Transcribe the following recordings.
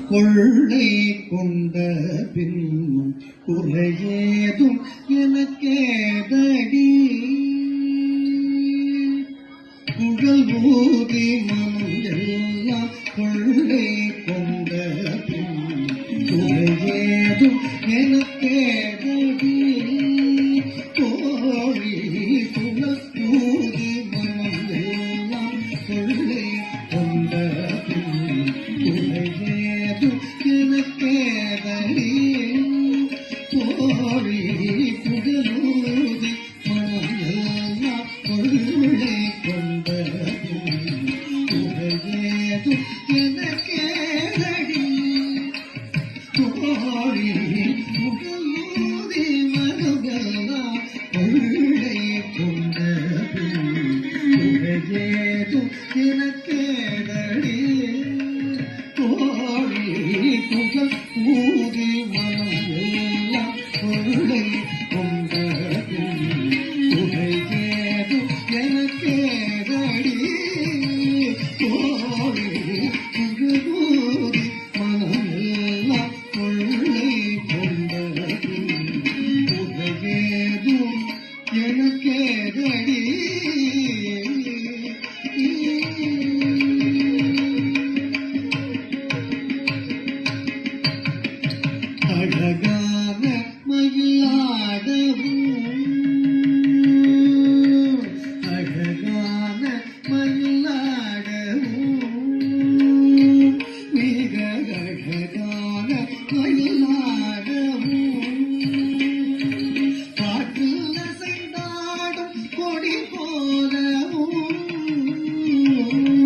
கொள்ளை கொண்ட பின்னும் குறையேதும் எனக்கேதடி குழல் ஊதி மனம் எல்லாம் கொள்ளை கொண்ட பின்னும் குறையேதும் எனக்கேதடி தோழி குழல் ஊதி மனம் எல்லாம் கொள்ளை கொண்ட பின்னும் குறையேதும் எனக்கேதடி தோழி குழலூதி மனம் எல்லாம் கொள்ளை கொண்ட குறையேதும் எனக்கேதடி தோழி குழலூதி மனம் எல்லாம் கொள்ளை கொண்ட குறையேதும் எனக்கேதடி தோழி குழல் ஊதி மனம் எல்லாம் கொள்ளை கொண்ட குறையேதும் எனக்கேதடி தோழி குழலூதி மனம் எல்லாம் கொள்ளை கொண்ட குறையேதும் எனக்கேதடி அழகான மயிலாடவும் அழகான மயிலாடவும் மிக அழகான மயிலாடவும் காற்றில் அசைந்தாடும் கொடி போலவும்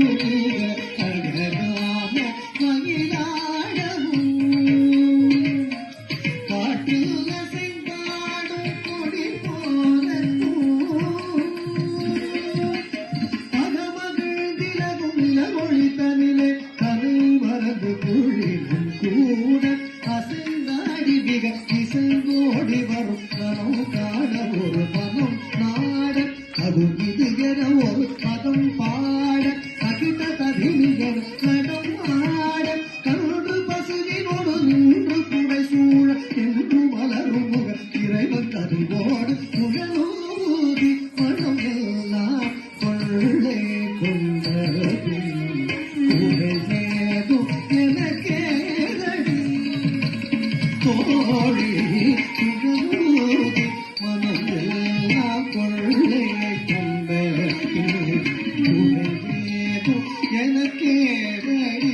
மிக அழகான மயிலாடவும் காற்றில் அசைந்தாடும் கொடி போலவும் அகமகிழ்ந்திலகும் இளமொழி தனிலே கதை மறந்து குழிவும் கூட அசைந்தாடி மிக இசைந்தோடி வரும் மனம் காண ஒரு மனம் நாட அது இது என ஒரு பதம் பாட அகித கதினிகள் நடம் ஆட கருடு பசுவினோடு நின்று குடை சூழ என்று மலரும் முக இறைவன் கதிவோடு குழலூதி மனம் எல்லாம் கொள்ளை கொண்ட குறையேதும் எனக்கேதடி தோழி குழலூதி மனம் எல்லாம் கொள்ளை கொண்ட குறையேதும் எனக்கேதடி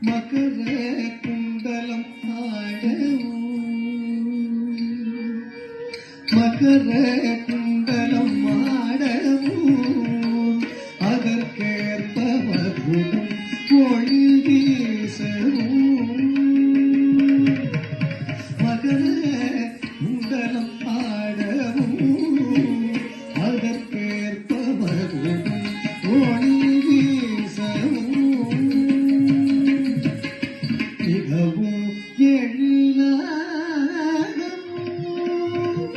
மகர குண்டலம் ஆடவும் மகர குண்டலம் ஆடவும் அதற்கேற்ப மகுடம் ஒளி வீசவும் மகர குண்டலம் ஆடவும் அதற்கேற்ப மகுடம் ஒளி வீசவும் மிகவும் எழிலாகவும்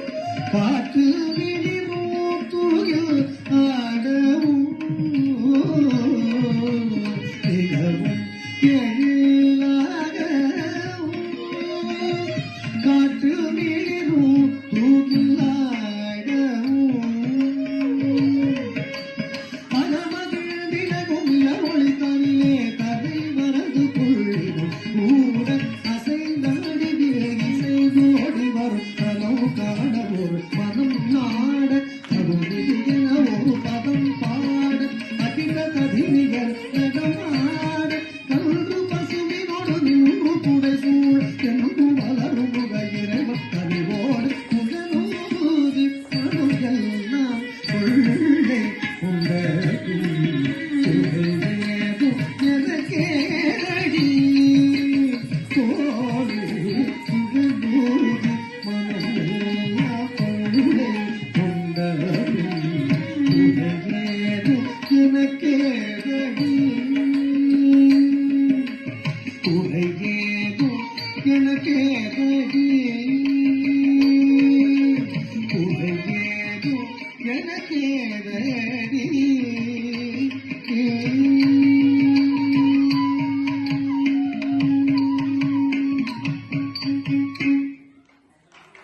காற்று விழிவும் துயில் ஆடவும் மிகவும் எழிலாகவும் காற்று விழிவும் துயில் ஆடவும் அகமகிழ்ந்திலகும் இளமொழி தனிலே கதை மறந்து கொள்ளிடும் கூட அசைந்தாடி விலகி செய்தோடி வரும் கனவு காண ஒரு மனம் நாட கருதி என ஒரு பதம் பாட அகில கதினிகள் நகமாட கருது பசுவினோடு நின்று குடை சூழ என்று வளரும் முக இறைவன் கனிவோடு குழலூதி மனம் எல்லாம் கொள்ளை கொண்ட குறையேதும் எனக்கேதடி தோழி குழலூதி மனம் எல்லாம் கொள்ளை கேதடி